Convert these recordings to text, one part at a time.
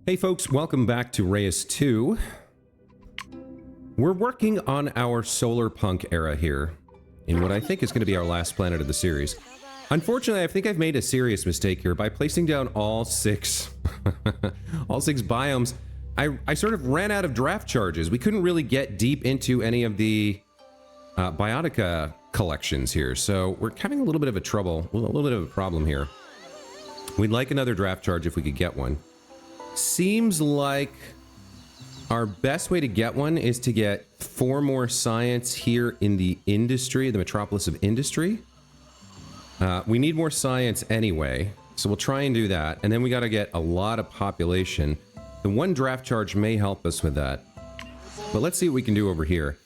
Hey folks, welcome back to Reus 2. We're working on our Solarpunk Era here, in what I think is going to be our last planet of the series. Unfortunately, I think I've made a serious mistake here by placing down all six biomes. I sort of ran out of draft charges. We couldn't really get deep into any of the Biotica collections here, so we're having a little bit of a problem here. We'd like another draft charge if we could get one. Seems like our best way to get one is to get 4 more science here in the industry, the metropolis of industry. We need more science anyway, so we'll try and do that. And then we got to get a lot of population. The one draft charge may help us with that. But let's see what we can do over here.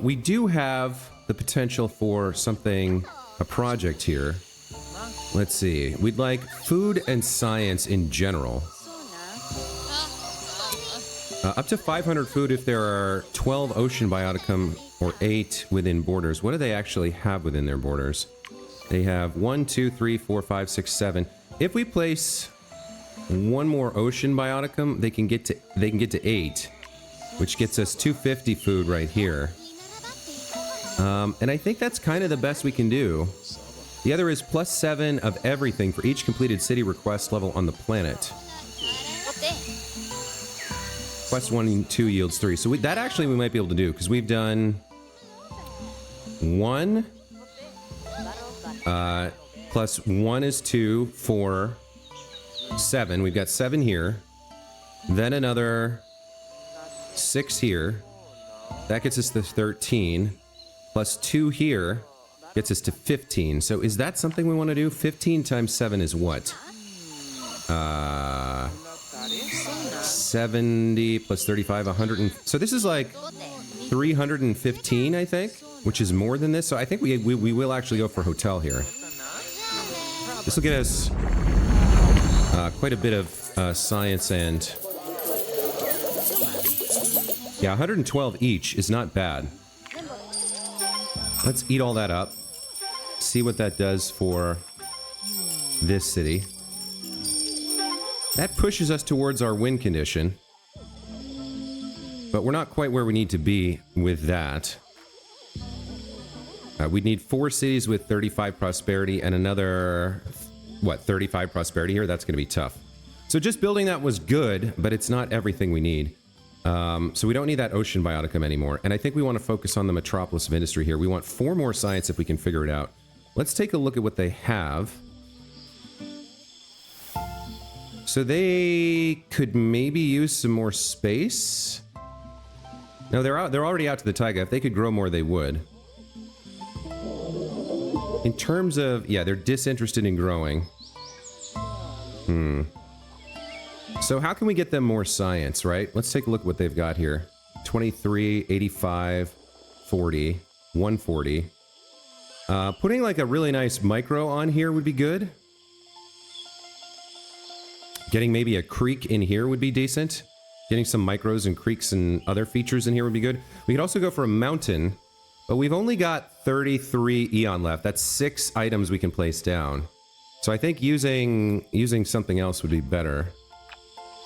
We do have the potential for something, a project here. Let's see. We'd like food and science in general. Up to 500 food if there are 12 ocean bioticum or 8 within borders. What do they actually have within their borders? They have 1, 2, 3, 4, 5, 6, 7. If we place one more ocean bioticum, they can get to 8, which gets us 250 food right here. And I think that's kind of the best we can do. The other is +7 of everything for each completed city request level on the planet. Quest 1 and 2 yields 3. So that actually we might be able to do, because we've done 1 plus 1 is 2, 4, 7. We've got 7 here. Then another 6 here. That gets us to 13. Plus 2 here gets us to 15. So is that something we want to do? 15 times 7 is what? 70 plus 35, 100. So this is like 315, I think, which is more than this. So I think we will actually go for hotel here. This will get us quite a bit of science and... Yeah, 112 each is not bad. Let's eat all that up. See what that does for this city. That pushes us towards our win condition. But we're not quite where we need to be with that. We'd need 4 cities with 35 prosperity and another, 35 prosperity here? That's going to be tough. So just building that was good, but it's not everything we need. So we don't need that ocean bioticum anymore. And I think we want to focus on the metropolis of industry here. We want 4 more science if we can figure it out. Let's take a look at what they have. So they could maybe use some more space. No, they're already out to the taiga. If they could grow more, they would. In terms of, yeah, they're disinterested in growing. So how can we get them more science, right? Let's take a look at what they've got here. 23, 85, 40, 140. Putting like a really nice micro on here would be good. Getting maybe a creek in here would be decent. Getting some micros and creeks and other features in here would be good. We could also go for a mountain, but we've only got 33 Eon left. That's 6 items we can place down. So I think using something else would be better.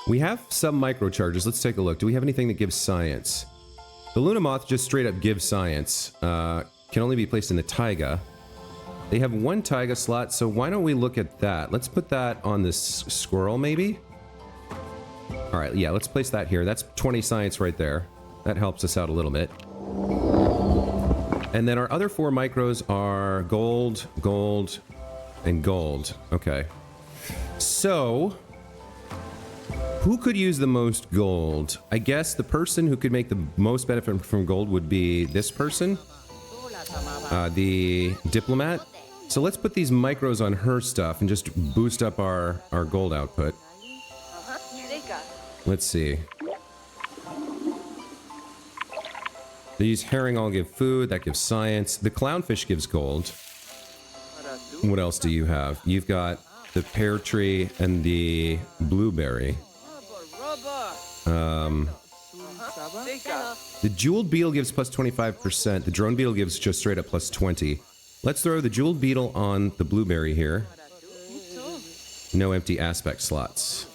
We have some microcharges. Let's take a look. Do we have anything that gives science? The Luna Moth just straight up gives science. Can only be placed in the taiga. They have 1 taiga slot, so why don't we look at that? Let's put that on this squirrel, maybe? All right, yeah, let's place that here. That's 20 science right there. That helps us out a little bit. And then our other 4 micros are gold, gold, and gold. Okay. So, who could use the most gold? I guess the person who could make the most benefit from gold would be this person. The diplomat. So let's put these micros on her stuff and just boost up our gold output. Let's see. These herring all give food, that gives science. The clownfish gives gold. What else do you have? You've got the pear tree and the blueberry. The jeweled beetle gives plus 25%. The drone beetle gives just straight up plus 20. Let's throw the jeweled beetle on the blueberry here. No empty aspect slots.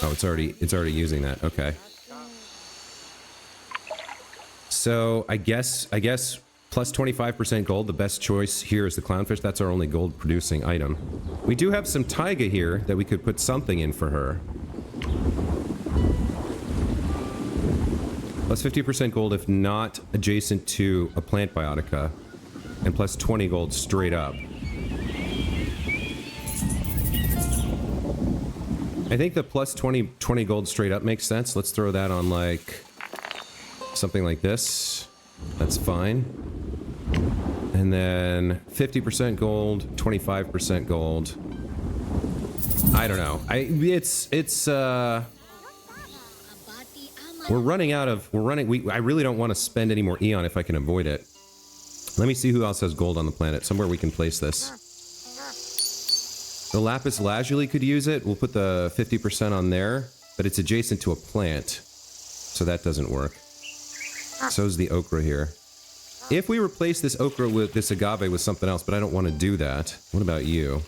Oh, it's already using that. Okay. So I guess plus 25% gold. The best choice here is the clownfish. That's our only gold producing item. We do have some taiga here that we could put something in for her. Plus 50% gold if not adjacent to a plant biotica. And plus 20 gold straight up. I think the plus 20 gold straight up makes sense. Let's throw that on like something like this. That's fine. And then 50% gold, 25% gold. I don't know. We're running out of, I really don't want to spend any more Eon if I can avoid it. Let me see who else has gold on the planet. Somewhere we can place this. The lapis lazuli could use it. We'll put the 50% on there, but it's adjacent to a plant. So that doesn't work. So's the okra here. If we replace this okra with this agave with something else, but I don't want to do that. What about you?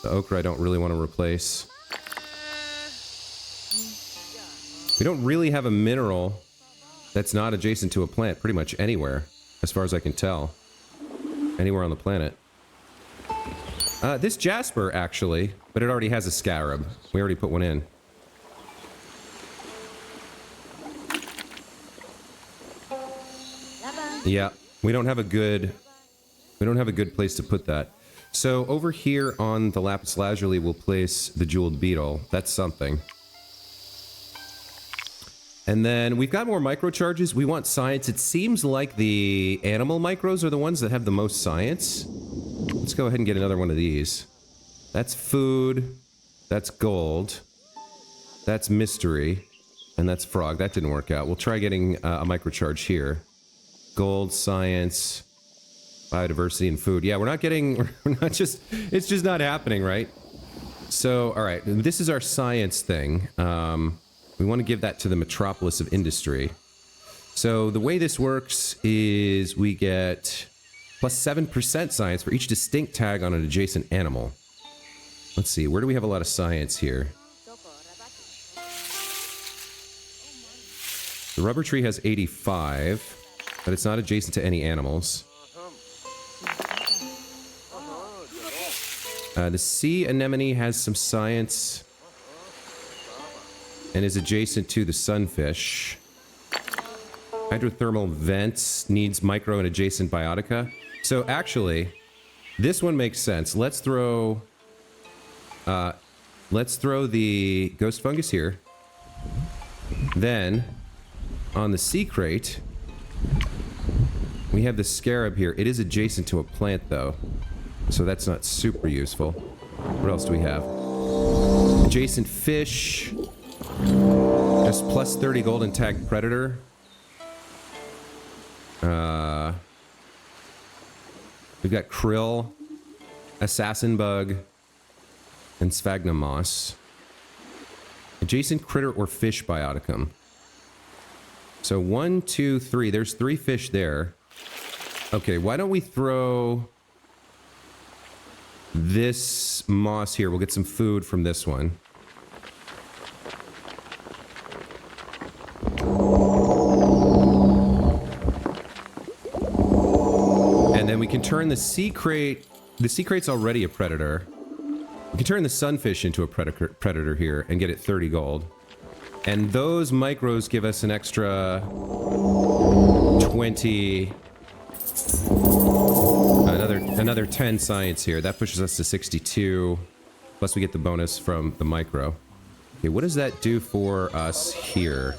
The okra I don't really want to replace. We don't really have a mineral that's not adjacent to a plant pretty much anywhere, as far as I can tell. Anywhere on the planet. This jasper, actually, but it already has a scarab. We already put one in. Yeah, we don't have a good place to put that. So over here on the lapis lazuli, we'll place the jeweled beetle. That's something. And then we've got more microcharges. We want science. It seems like the animal micros are the ones that have the most science. Let's go ahead and get another one of these. That's food. That's gold. That's mystery. And that's frog. That didn't work out. We'll try getting a microcharge here. Gold, science, biodiversity, and food. Yeah, it's just not happening, right? So, all right, this is our science thing. We want to give that to the metropolis of industry. So the way this works is we get plus 7% science for each distinct tag on an adjacent animal. Let's see, where do we have a lot of science here? The rubber tree has 85, but it's not adjacent to any animals. The sea anemone has some science and is adjacent to the sunfish. Hydrothermal vents needs micro and adjacent biotica. So actually, this one makes sense. Let's throw the ghost fungus here. Then, on the sea crate, we have the scarab here. It is adjacent to a plant, though, so that's not super useful. What else do we have? Adjacent fish. Just plus 30 gold and tagged predator. We've got krill, assassin bug, and sphagnum moss. Adjacent critter or fish bioticum. So 1, 2, 3. There's 3 fish there. Okay, why don't we throw this moss here? We'll get some food from this one. And then we can turn the sea crate. The sea crate's already a predator. We can turn the sunfish into a predator here and get it 30 gold. And those micros give us an extra 20... Another 10 science here. That pushes us to 62. Plus we get the bonus from the micro. Okay, what does that do for us here?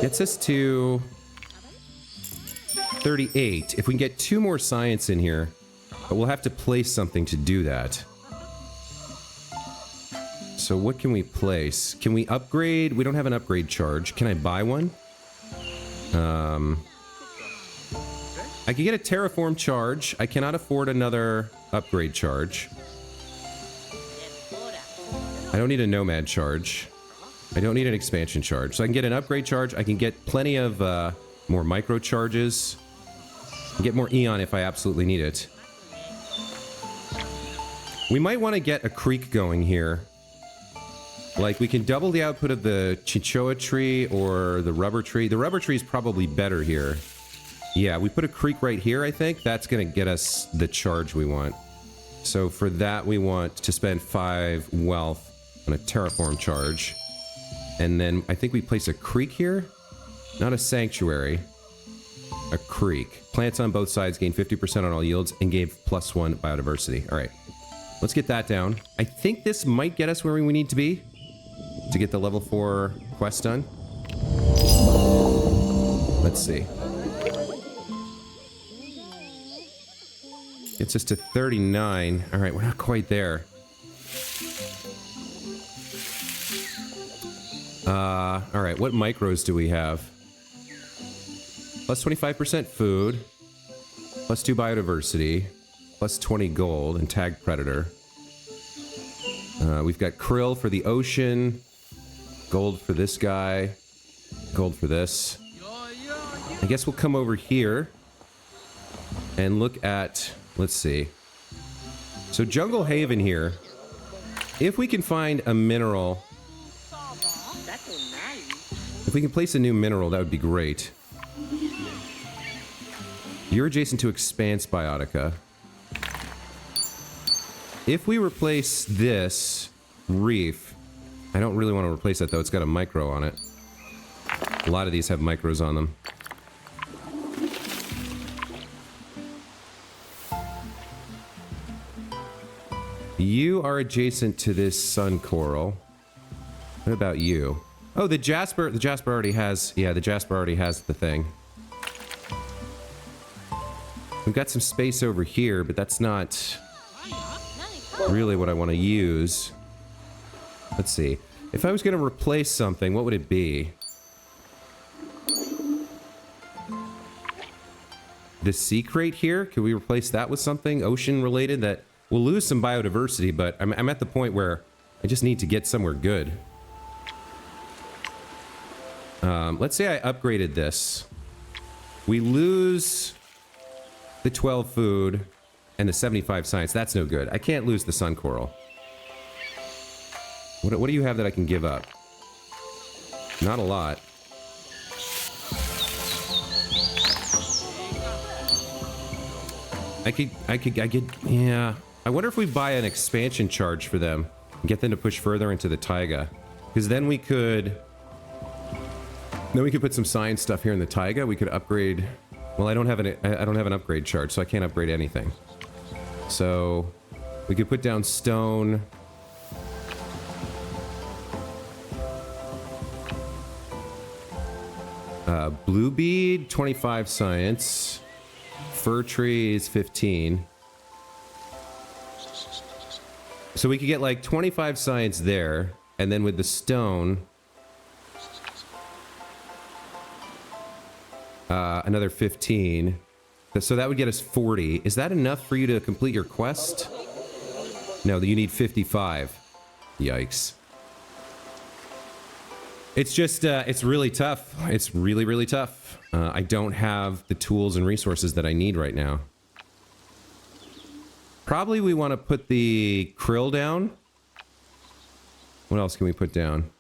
Gets us to 38. If we can get 2 more science in here, but we'll have to place something to do that. So what can we place? Can we upgrade? We don't have an upgrade charge. Can I buy one? I can get a terraform charge. I cannot afford another upgrade charge. I don't need a nomad charge. I don't need an expansion charge. So I can get an upgrade charge. I can get plenty of more micro charges. Get more Eon if I absolutely need it. We might want to get a creek going here. Like, we can double the output of the chichoa tree or the rubber tree. The rubber tree is probably better here. Yeah, we put a creek right here, I think. That's going to get us the charge we want. So for that, we want to spend 5 wealth on a terraform charge. And then I think we place a creek here. Not a sanctuary. A creek. Plants on both sides gain 50% on all yields and gave +1 biodiversity. All right. Let's get that down. I think this might get us where we need to be to get the level 4 quest done. Let's see. Gets us to 39. All right, we're not quite there. All right, what micros do we have? Plus 25% food, plus 2 biodiversity, plus 20 gold, and tag predator. We've got krill for the ocean, gold for this guy, gold for this. I guess we'll come over here and look at, let's see. So Jungle Haven here, if we can find a mineral, if we can place a new mineral, that would be great. You're adjacent to Expanse Biotica. If we replace this reef, I don't really want to replace that though, it's got a micro on it. A lot of these have micros on them. You are adjacent to this sun coral. What about you? Oh, the jasper already has, yeah, the jasper already has the thing. We've got some space over here, but that's not really what I want to use. Let's see. If I was going to replace something, what would it be? The sea crate here? Could we replace that with something ocean related that will lose some biodiversity, but I'm at the point where I just need to get somewhere good. Let's say I upgraded this. We lose the 12 food and the 75 science. That's no good. I can't lose the sun coral. What do you have that I can give up? Not a lot. I could, yeah. I wonder if we buy an expansion charge for them and get them to push further into the taiga. Because then we could put some science stuff here in the taiga. We could upgrade. Well, I don't have an upgrade charge, so I can't upgrade anything. So we could put down stone. Blue bead, 25 science. Fir tree is 15. So we could get like 25 science there, and then with the stone, another 15. So that would get us 40. Is that enough for you to complete your quest? No, you need 55. Yikes. It's just, it's really tough. It's really, really tough. I don't have the tools and resources that I need right now. Probably we want to put the krill down. What else can we put down?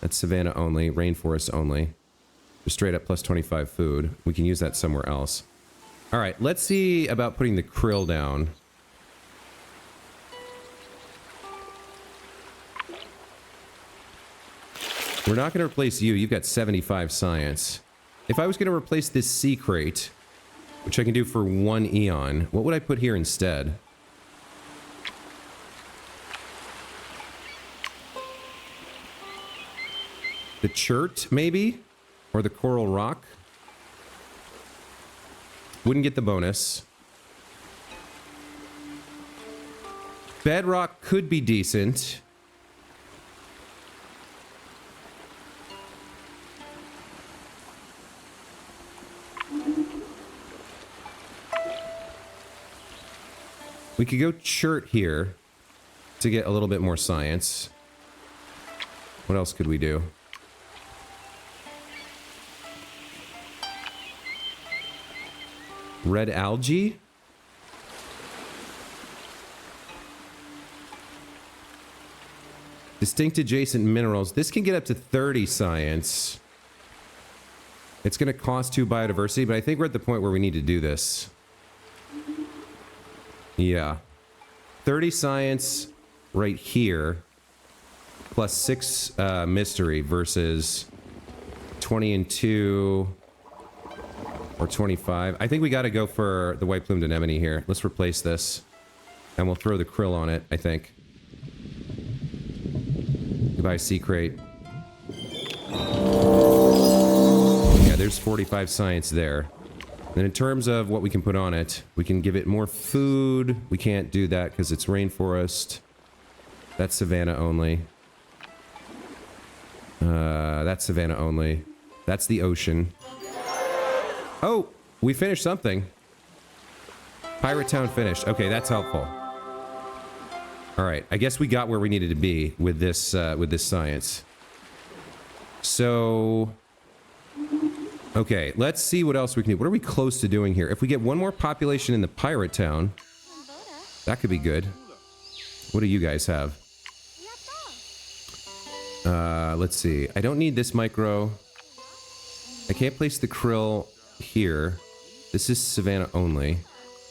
That's savanna only, rainforest only. Just straight up plus 25 food. We can use that somewhere else. All right, let's see about putting the krill down. We're not going to replace you. You've got 75 science. If I was going to replace this sea crate, which I can do for 1 eon, what would I put here instead? The chert, maybe? Or the coral rock? Wouldn't get the bonus. Bedrock could be decent. We could go chert here to get a little bit more science. What else could we do? Red algae? Distinct adjacent minerals. This can get up to 30 science. It's going to cost 2 biodiversity, but I think we're at the point where we need to do this. Yeah. 30 science right here, plus 6 mystery versus 20 and 2 or 25. I think we got to go for the white plumed anemone here. Let's replace this. And we'll throw the krill on it, I think. Goodbye, sea crate. Yeah, there's 45 science there. Then in terms of what we can put on it, we can give it more food. We can't do that because it's rainforest. That's savanna only. That's savanna only. That's the ocean. Oh, we finished something. Pirate Town finished. Okay, that's helpful. All right, I guess we got where we needed to be with this science. So, okay, let's see what else we can do. What are we close to doing here? If we get one more population in the pirate town, that could be good. What do you guys have? Let's see. I don't need this micro. I can't place the krill here. This is savanna only.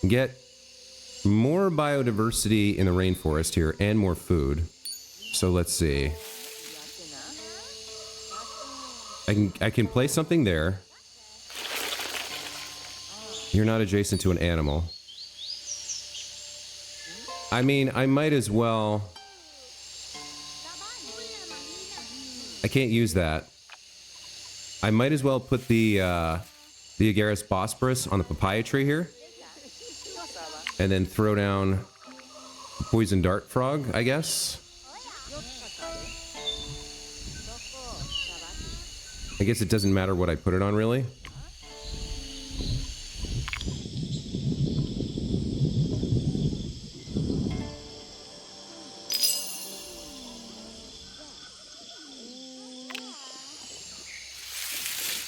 Get more biodiversity in the rainforest here and more food. So let's see. I can place something there. You're not adjacent to an animal. I mean, I might as well. I can't use that. I might as well put the Agarus bosporus on the papaya tree here. And then throw down poison dart frog, I guess. I guess it doesn't matter what I put it on, really.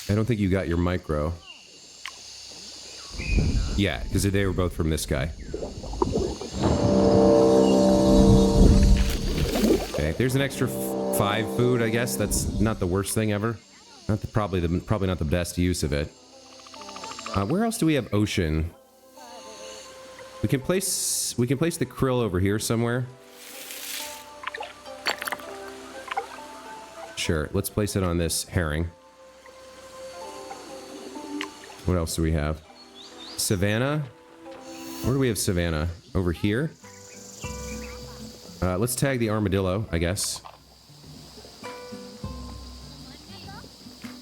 I don't think you got your micro. Yeah, because they were both from this guy. Okay, there's an extra 5 food, I guess. That's not the worst thing ever. Probably not the best use of it. Where else do we have ocean? We can place the krill over here somewhere. Sure, let's place it on this herring. What else do we have? Savannah? Where do we have Savannah? Over here? Let's tag the armadillo, I guess.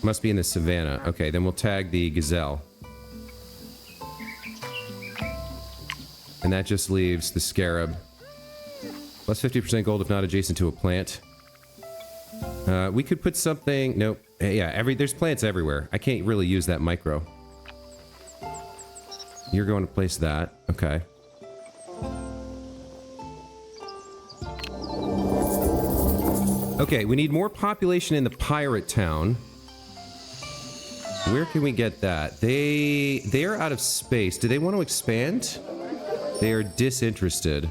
Must be in the Savannah. Okay, then we'll tag the gazelle. And that just leaves the scarab. Plus 50% gold if not adjacent to a plant. We could put something... Nope. Yeah, there's plants everywhere. I can't really use that micro. You're going to place that. Okay. Okay, we need more population in the pirate town. Where can we get that? They are out of space. Do they want to expand? They are disinterested.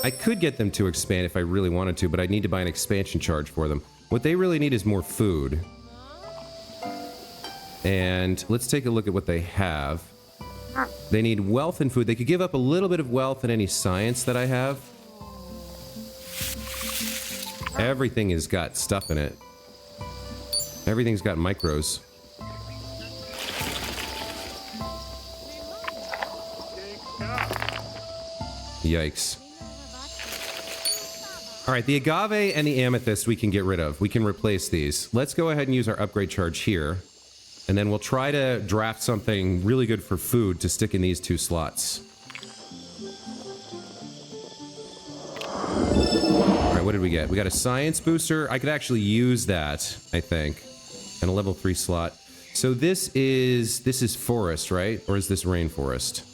I could get them to expand if I really wanted to, but I'd need to buy an expansion charge for them. What they really need is more food. And let's take a look at what they have. They need wealth and food. They could give up a little bit of wealth and any science that I have. Everything has got stuff in it. Everything's got micros. Yikes. Alright, the agave and the amethyst we can get rid of. We can replace these. Let's go ahead and use our upgrade charge here. And then we'll try to draft something really good for food to stick in these 2 slots. Alright, what did we get? We got a science booster. I could actually use that, I think. And a level 3 slot. So this is forest, right? Or is this rainforest?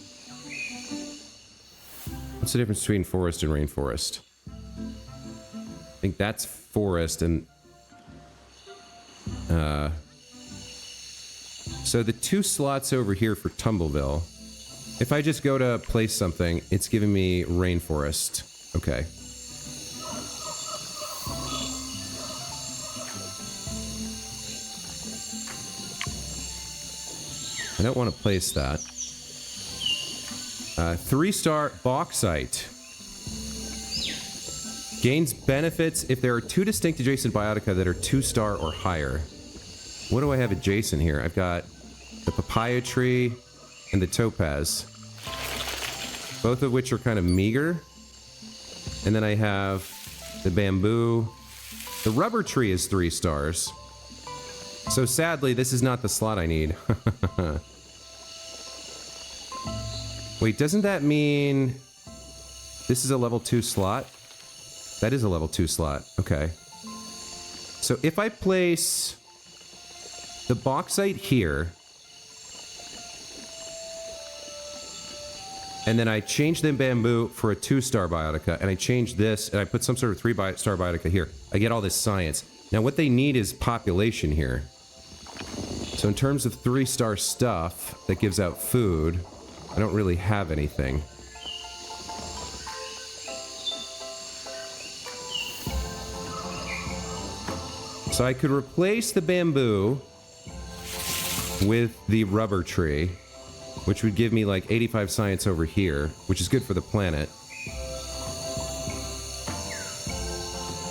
What's the difference between forest and rainforest? I think that's forest and... So the 2 slots over here for Tumbleville, if I just go to place something, it's giving me rainforest. Okay. I don't want to place that. 3-star bauxite. Gains benefits if there are 2 distinct adjacent biotica that are 2-star or higher. What do I have adjacent here? I've got the papaya tree and the topaz. Both of which are kind of meager. And then I have the bamboo. The rubber tree is 3 stars. So sadly, this is not the slot I need. Wait, doesn't that mean this is a level 2 slot? That is a level 2 slot. Okay. So if I place the bauxite here, and then I change the bamboo for a 2-star biotica, and I change this, and I put some sort of 3-star biotica here, I get all this science. Now what they need is population here. So in terms of 3-star stuff that gives out food, I don't really have anything. So I could replace the bamboo with the rubber tree, which would give me like 85 science over here, which is good for the planet.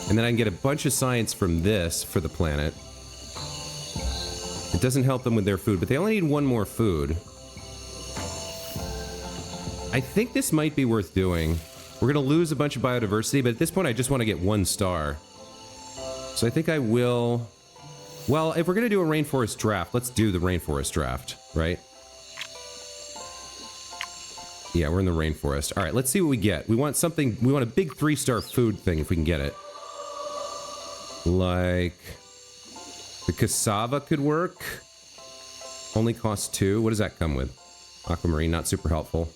And then I can get a bunch of science from this for the planet. It doesn't help them with their food, but they only need 1 more food. I think this might be worth doing. We're going to lose a bunch of biodiversity, but at this point I just want to get 1 star. So I think I will... Well, if we're going to do a rainforest draft, let's do the rainforest draft, right? Yeah, we're in the rainforest. All right, let's see what we get. We want something... We want a big 3-star food thing if we can get it. Like... The cassava could work. Only costs 2. What does that come with? Aquamarine, not super helpful.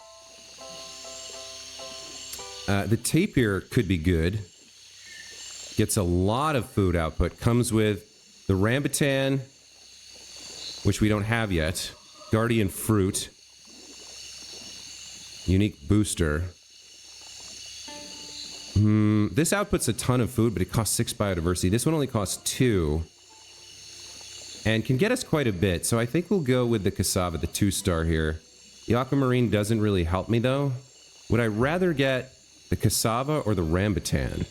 The tapir could be good. Gets a lot of food output. Comes with the rambutan, which we don't have yet. Guardian fruit. Unique booster. This outputs a ton of food, but it costs 6 biodiversity. This one only costs 2. And can get us quite a bit. So I think we'll go with the cassava, the 2-star here. The aquamarine doesn't really help me, though. Would I rather get the cassava or the rambutan?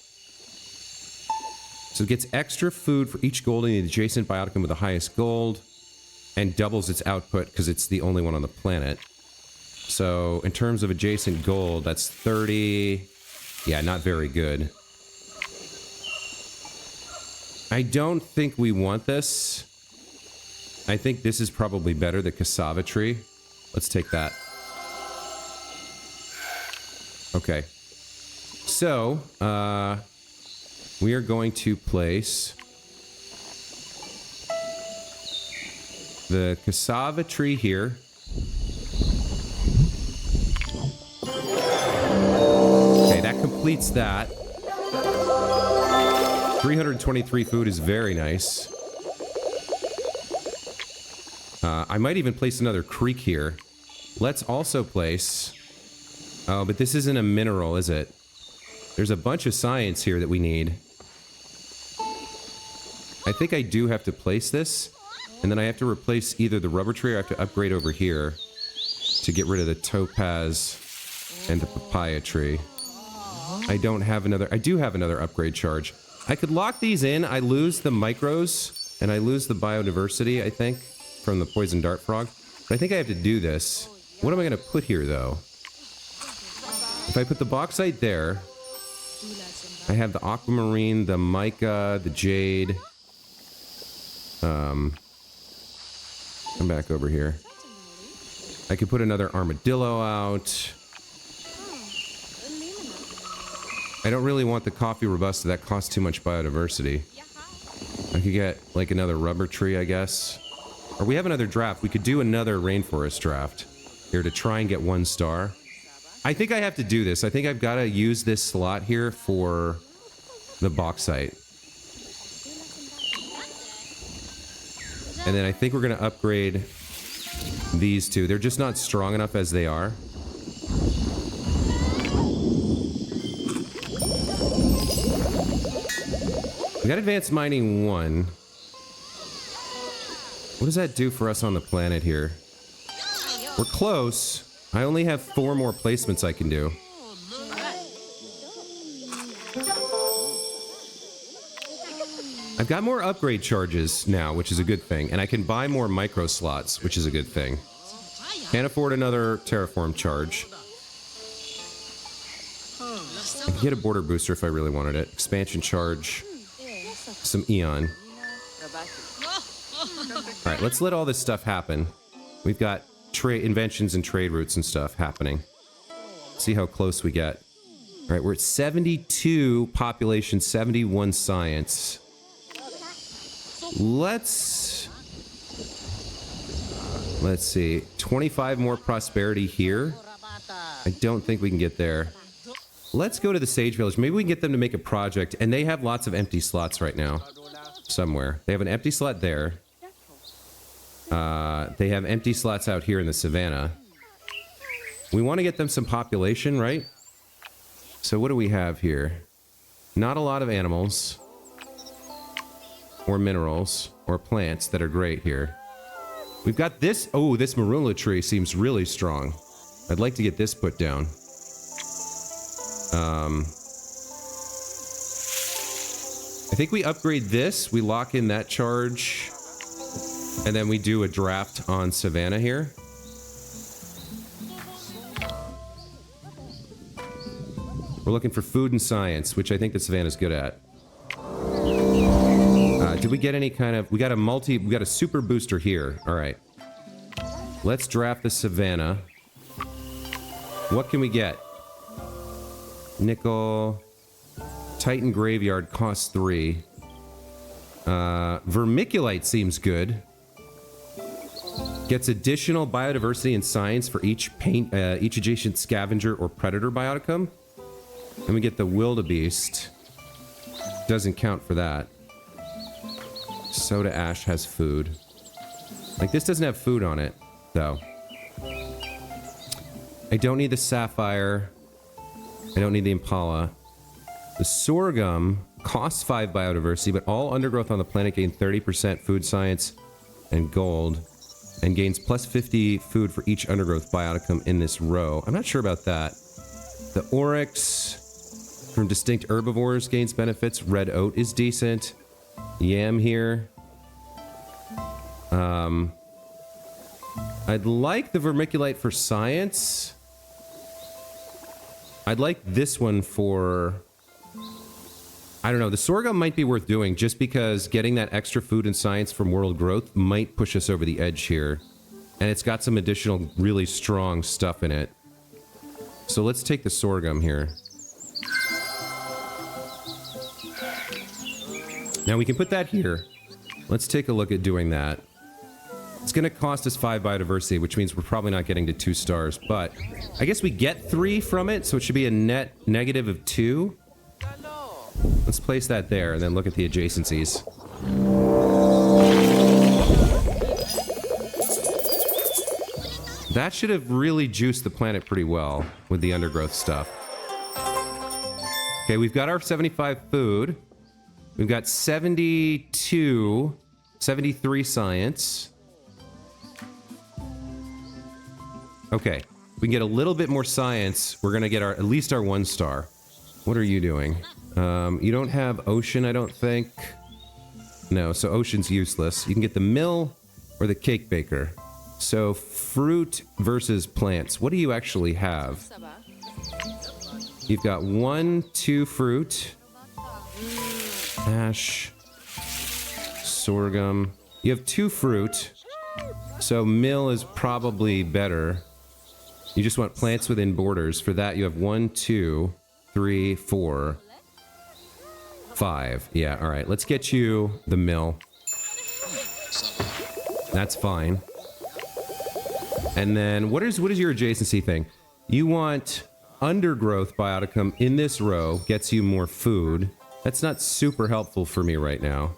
So it gets extra food for each gold in the adjacent bioticum with the highest gold, and doubles its output because it's the only one on the planet. So in terms of adjacent gold, that's 30. Yeah, not very good. I don't think we want this. I think this is probably better, the cassava tree. Let's take that. Okay. So, we are going to place the cassava tree here. Okay, that completes that. 323 food is very nice. I might even place another creek here. Let's also place... Oh, but this isn't a mineral, is it? There's a bunch of science here that we need. I think I do have to place this. And then I have to replace either the rubber tree or I have to upgrade over here to get rid of the topaz and the papaya tree. I don't have another... I do have another upgrade charge. I could lock these in. I lose the micros and I lose the biodiversity, I think, from the poison dart frog. But I think I have to do this. What am I going to put here, though? If I put the bauxite there, I have the aquamarine, the mica, the jade. Come back over here. I could put another armadillo out. I don't really want the coffee robusta. That costs too much biodiversity. I could get, like, another rubber tree, I guess. Or we have another draft. We could do another rainforest draft here to try and get 1 star. I think I have to do this. I think I've got to use this slot here for the bauxite. And then I think we're going to upgrade these 2. They're just not strong enough as they are. We got advanced mining 1. What does that do for us on the planet here? We're close. I only have 4 more placements I can do. I've got more upgrade charges now, which is a good thing. And I can buy more micro slots, which is a good thing. Can't afford another terraform charge. I could get a border booster if I really wanted it. Expansion charge. Some Eon. Alright, let's let all this stuff happen. We've got trade inventions and trade routes and stuff happening. See how close we get. Alright, we're at 72 population, 71 science. Let's see. 25 more prosperity here. I don't think we can get there. Let's go to the Sage Village. Maybe we can get them to make a project. And they have lots of empty slots right now. Somewhere. They have an empty slot there. They have empty slots out here in the savannah. We want to get them some population, right? So what do we have here? Not a lot of animals. Or minerals. Or plants that are great here. We've got this. Oh, this marula tree seems really strong. I'd like to get this put down. I think we upgrade this. We lock in that charge. And then we do a draft on Savannah here. We're looking for food and science, which I think that Savannah's good at. Did we get any kind of... We got a super booster here. All right. Let's draft the Savannah. What can we get? Nickel. Titan Graveyard costs 3. Vermiculite seems good. Gets additional biodiversity and science for each adjacent scavenger or predator bioticum. Then we get the wildebeest. Doesn't count for that. Soda ash has food. Like, this doesn't have food on it, though. I don't need the sapphire. I don't need the impala. The sorghum costs 5 biodiversity, but all undergrowth on the planet gain 30% food science and gold. And gains plus 50 food for each undergrowth bioticum in this row. I'm not sure about that. The oryx from distinct herbivores gains benefits. Red oat is decent. Yam here. I'd like the vermiculite for science. I'd like this one for... I don't know. The sorghum might be worth doing just because getting that extra food and science from world growth might push us over the edge here. And it's got some additional really strong stuff in it. So let's take the sorghum here. Now we can put that here. Let's take a look at doing that. It's going to cost us 5 biodiversity, which means we're probably not getting to 2 stars. But I guess we get 3 from it, so it should be a net negative of 2. Let's place that there and then look at the adjacencies. That should have really juiced the planet pretty well with the undergrowth stuff. Okay, we've got our 75 food. We've got 72, 73 science. Okay, we can get a little bit more science. We're gonna get at least our 1 star. What are you doing? You don't have ocean, I don't think. No, so ocean's useless. You can get the mill or the cake baker. So fruit versus plants. What do you actually have? You've got 1, 2 fruit. Ash. Sorghum. You have 2 fruit. So mill is probably better. You just want plants within borders. For that, you have 1, 2, 3, 4, 5. Yeah, all right. Let's get you the mill. That's fine. And then what is your adjacency thing? You want undergrowth bioticum in this row, gets you more food. That's not super helpful for me right now.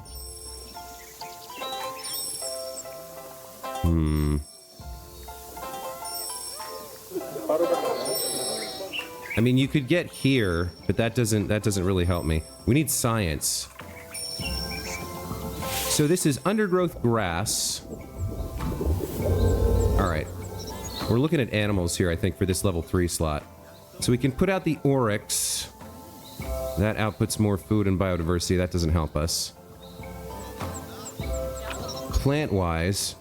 I mean, you could get here, but that doesn't really help me. We need science. So this is undergrowth grass. All right. We're looking at animals here, I think, for this level 3 slot. So we can put out the oryx. That outputs more food and biodiversity. That doesn't help us. Plant-wise,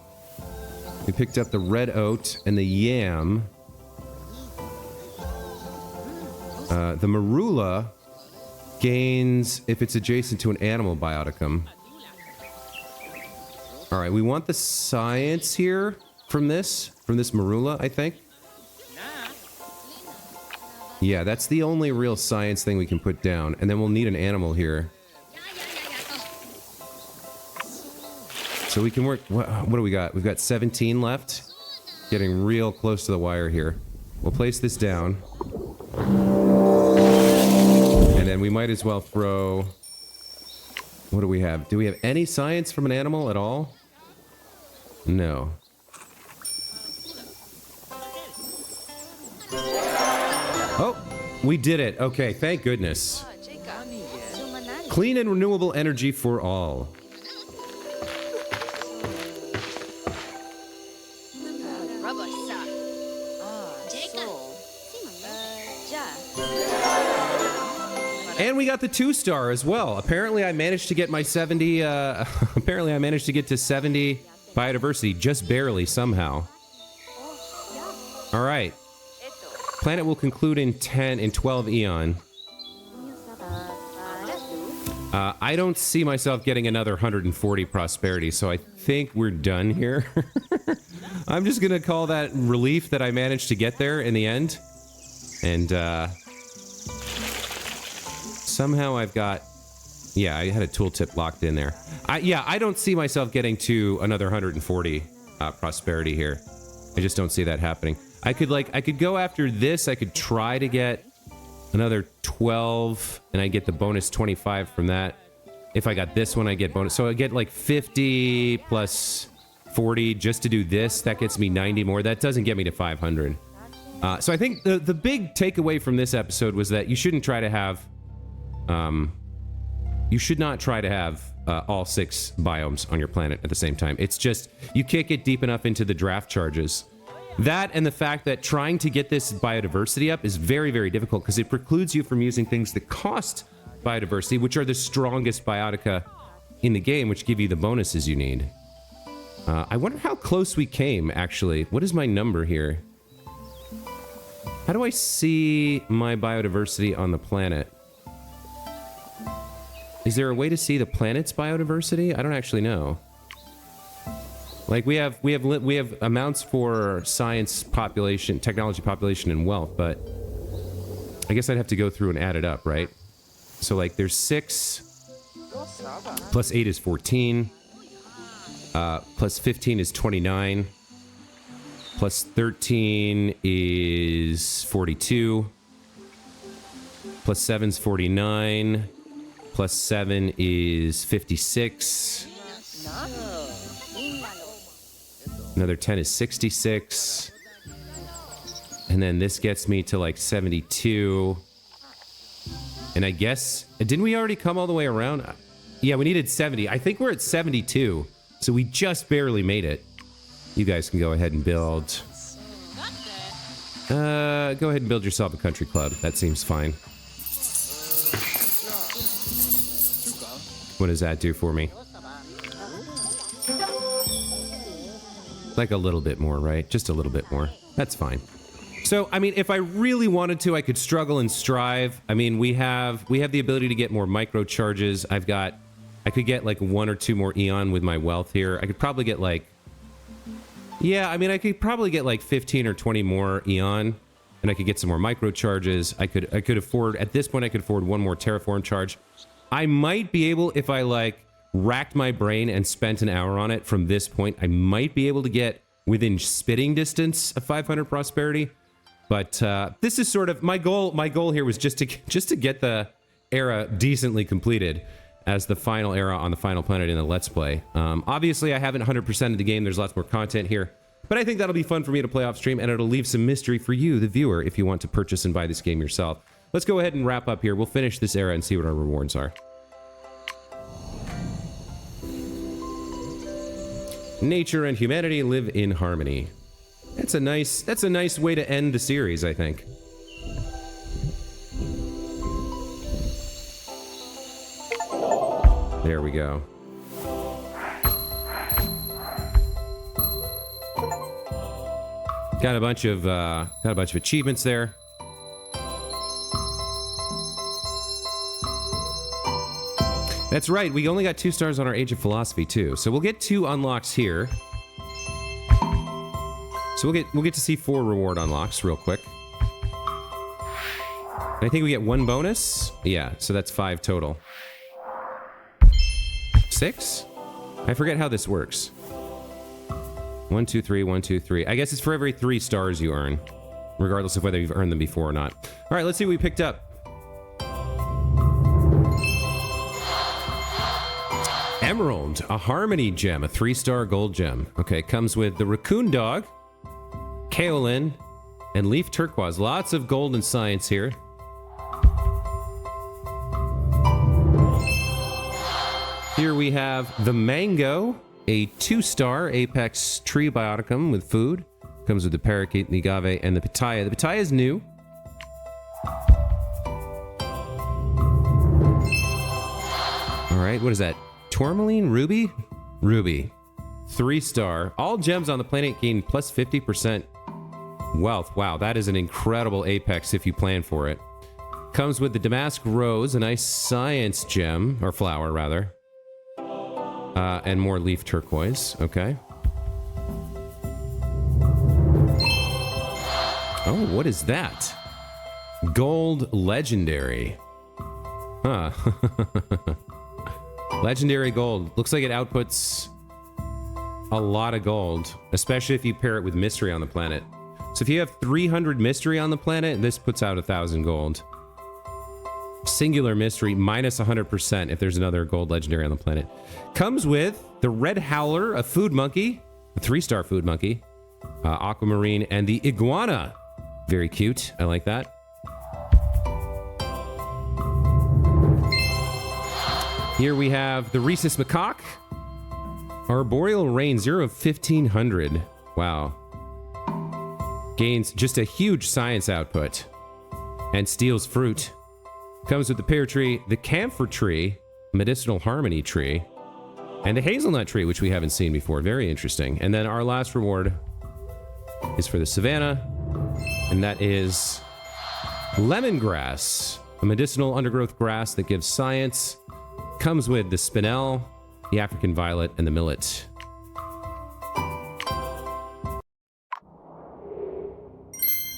we picked up the red oat and the yam. The marula gains if it's adjacent to an animal bioticum. Alright, we want the science here from this marula, I think. Yeah, that's the only real science thing we can put down. And then we'll need an animal here. So we can work... What do we got? We've got 17 left. Getting real close to the wire here. We'll place this down. And then we might as well throw... What do we have? Do we have any science from an animal at all? No. Oh, we did it. Okay, thank goodness. Clean and renewable energy for all. And we got the 2-star as well. Apparently I managed to get my 70, apparently I managed to get to 70 biodiversity, just barely somehow. All right. Planet will conclude in 12 eon. I don't see myself getting another 140 prosperity, so I think we're done here. I'm just gonna call that relief that I managed to get there in the end. And, somehow I've got... Yeah, I had a tooltip locked in there. I don't see myself getting to another 140 prosperity here. I just don't see that happening. I could go after this. I could try to get another 12, and I get the bonus 25 from that. If I got this one, I get bonus. So I get like 50 plus 40 just to do this. That gets me 90 more. That doesn't get me to 500. So I think the big takeaway from this episode was that you shouldn't try to have... you should not try to have all 6 biomes on your planet at the same time. It's just, you can't get deep enough into the draft charges. That and the fact that trying to get this biodiversity up is very, very difficult because it precludes you from using things that cost biodiversity, which are the strongest biotica in the game, which give you the bonuses you need. I wonder how close we came, actually. What is my number here? How do I see my biodiversity on the planet? Is there a way to see the planet's biodiversity? I don't actually know. Like we have amounts for science population, technology population, and wealth, but I guess I'd have to go through and add it up, right? So like there's 6 plus 8 is 14, plus 15 is 29, plus 13 is 42, plus 7 is 49. Plus 7 is 56. Another 10 is 66. And then this gets me to like 72. And I guess... Didn't we already come all the way around? Yeah, we needed 70. I think we're at 72. So we just barely made it. You guys can go ahead and build... go ahead and build yourself a country club. That seems fine. What does that do for me? Like a little bit more, right? Just a little bit more. That's fine. So, I mean, if I really wanted to, I could struggle and strive. I mean, we have the ability to get more micro charges. I could get like 1 or 2 more eon with my wealth here. I could probably get like... Yeah, I mean, I could probably get like 15 or 20 more eon. And I could get some more micro charges. I could afford... At this point, I could afford 1 more terraform charge. I might be able, if I like racked my brain and spent an hour on it from this point, I might be able to get within spitting distance of 500 prosperity. But this is sort of my goal. My goal here was just to get the era decently completed as the final era on the final planet in the Let's Play. Obviously, I haven't 100%ed the game. There's lots more content here. But I think that'll be fun for me to play off stream, and it'll leave some mystery for you, the viewer, if you want to purchase and buy this game yourself. Let's go ahead and wrap up here. We'll finish this era and see what our rewards are. Nature and humanity live in harmony. That's That's a nice way to end the series, I think. There we go. Got a bunch of achievements there. That's right, we only got 2 stars on our Age of Philosophy too. So we'll get 2 unlocks here. So we'll get to see 4 reward unlocks real quick. And I think we get 1 bonus. Yeah, so that's 5 total. 6? I forget how this works. 1, 2, 3, 1, 2, 3. I guess it's for every 3 stars you earn, regardless of whether you've earned them before or not. All right, let's see what we picked up. Emerald, a Harmony gem, a 3-star gold gem. Okay, comes with the Raccoon Dog, Kaolin, and Leaf Turquoise. Lots of gold and science here. Here we have the Mango, a 2-star Apex Tree Bioticum with food. Comes with the Parakeet, the Agave, and the Pitaya. The Pitaya is new. All right, what is that? Tourmaline Ruby? Ruby. 3-star. All gems on the planet gain plus 50% wealth. Wow, that is an incredible Apex if you plan for it. Comes with the Damask Rose, a nice science gem, or flower rather. And more Leaf Turquoise. Okay. Oh, what is that? Gold Legendary. Huh. Legendary gold. Looks like it outputs a lot of gold, especially if you pair it with mystery on the planet. So if you have 300 mystery on the planet, this puts out 1,000 gold. Singular mystery, minus 100% if there's another gold legendary on the planet. Comes with the Red Howler, a food monkey, a 3-star food monkey, Aquamarine, and the Iguana. Very cute. I like that. Here we have the Rhesus Macaque. Arboreal Rain, 0 of 1,500. Wow. Gains just a huge science output. And steals fruit. Comes with the Pear Tree, the Camphor Tree, Medicinal Harmony Tree, and the Hazelnut Tree, which we haven't seen before. Very interesting. And then our last reward is for the Savannah, and that is Lemongrass, a medicinal undergrowth grass that gives science. Comes with the Spinel, the African Violet, and the Millet.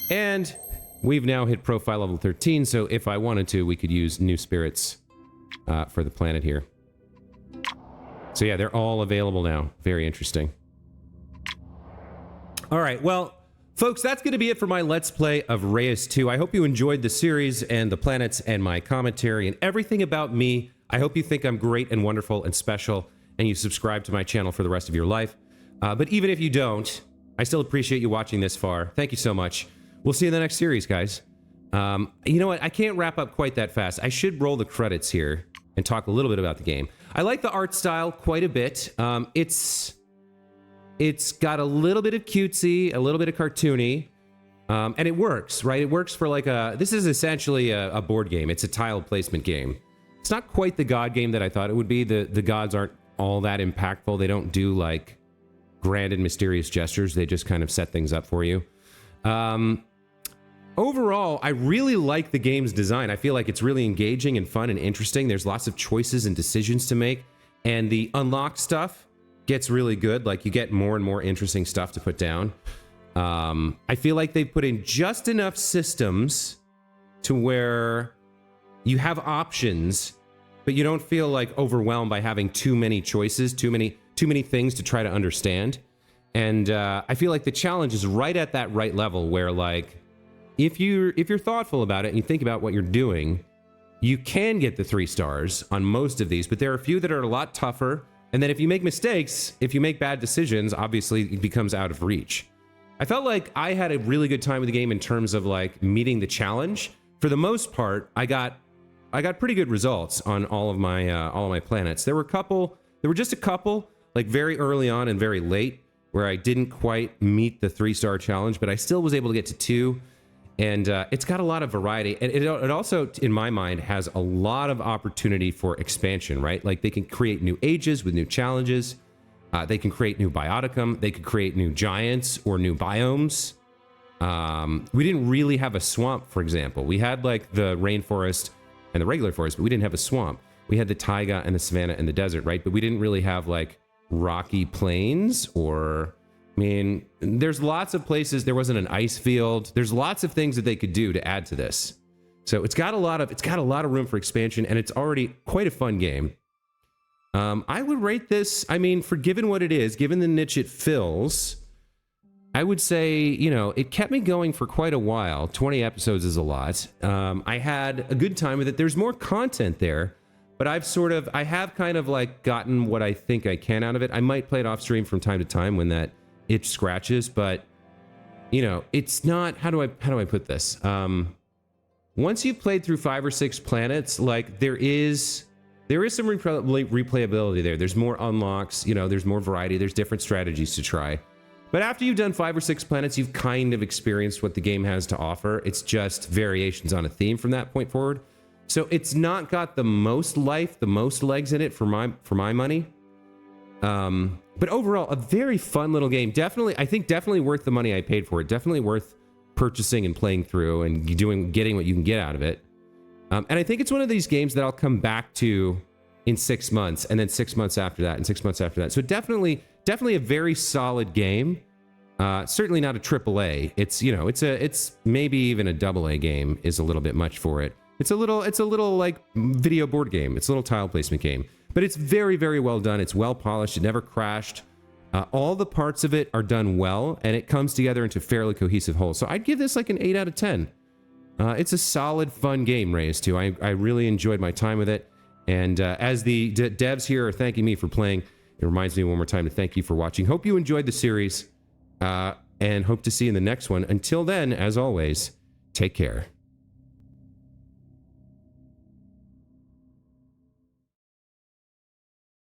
And we've now hit profile level 13, so if I wanted to, we could use new spirits for the planet here. So yeah, they're all available now. Very interesting. All right, well, folks, that's going to be it for my Let's Play of Reus 2. I hope you enjoyed the series and the planets and my commentary and everything about me. I hope you think I'm great and wonderful and special, and you subscribe to my channel for the rest of your life. But even if you don't, I still appreciate you watching this far. Thank you so much. We'll see you in the next series, guys. You know what? I can't wrap up quite that fast. I should roll the credits here and talk a little bit about the game. I like the art style quite a bit. It's got a little bit of cutesy, a little bit of cartoony, and it works, right? It works for like a... This is essentially a board game. It's a tile placement game. It's not quite the God game that I thought it would be. The gods aren't all that impactful. They don't do like grand and mysterious gestures. They just kind of set things up for you. Overall, I really like the game's design. I feel like it's really engaging and fun and interesting. There's lots of choices and decisions to make, and the unlocked stuff gets really good. Like, you get more and more interesting stuff to put down. I feel like they put in just enough systems to where you have options, but you don't feel like overwhelmed by having too many choices, too many things to try to understand. And I feel like the challenge is right at that right level where, like, if you're thoughtful about it and you think about what you're doing, you can get the 3 stars on most of these, but there are a few that are a lot tougher. And then if you make mistakes, if you make bad decisions, obviously it becomes out of reach. I felt like I had a really good time with the game in terms of like meeting the challenge. For the most part, I got pretty good results on all of my planets. There were just a couple, like very early on and very late, where I didn't quite meet the 3-star challenge, but I still was able to get to 2. And it's got a lot of variety. And it also, in my mind, has a lot of opportunity for expansion, right? Like they can create new ages with new challenges. They can create new bioticum. They could create new giants or new biomes. We didn't really have a swamp, for example. We had like the rainforest and the regular forest, but we didn't have a swamp. We had the taiga and the savanna and the desert, right? But we didn't really have like rocky plains or, I mean, there's lots of places. There wasn't an ice field. There's lots of things that they could do to add to this. So it's got a lot of room for expansion, and it's already quite a fun game. I would rate this, I mean, for given what it is, given the niche it fills, I would say, you know, it kept me going for quite a while. 20 episodes is a lot. I had a good time with it. There's more content there, but I have kind of like gotten what I think I can out of it. I might play it off stream from time to time when that itch scratches, but you know, it's not, how do I put this? Once you've played through 5 or 6 planets, like there is some replayability there. There's more unlocks, you know, there's more variety, there's different strategies to try. But after you've done 5 or 6 planets, you've kind of experienced what the game has to offer. It's just variations on a theme from that point forward. So it's not got the most life, the most legs in it for my money. But overall, a very fun little game. I think definitely worth the money I paid for it. Definitely worth purchasing and playing through and getting what you can get out of it. And I think it's one of these games that I'll come back to in 6 months, and then 6 months after that, and 6 months after that. So definitely a very solid game. Certainly not a AAA. It's, you know, it's maybe even a AA game is a little bit much for it. It's a little like video board game. It's a little tile placement game, but it's very, very well done. It's well polished. It never crashed. All the parts of it are done well, and it comes together into a fairly cohesive whole. So I'd give this like an 8 out of 10. It's a solid, fun game, Reus 2. I really enjoyed my time with it. And as the devs here are thanking me for playing, it reminds me one more time to thank you for watching. Hope you enjoyed the series, and hope to see you in the next one. Until then, as always, take care.